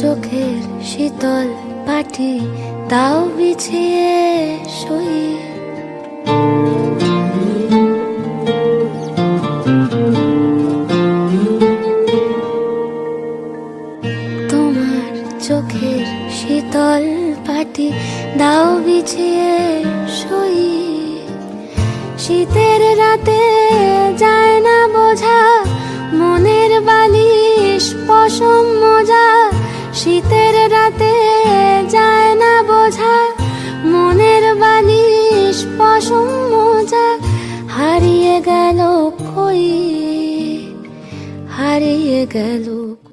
চোখের শীতল পাটি দাও বিছিয়ে শুই। তোমার চোখের শীতল পাটি দাও বিছিয়ে শুই। শীতের রাতে যায় না বোঝা মনের বালিশ পশম মোজা। শীতের রাতে যায় না বোঝা মনের বালিশ পশম মোজা। হারিয়ে গেল কই, হারিয়ে গেল।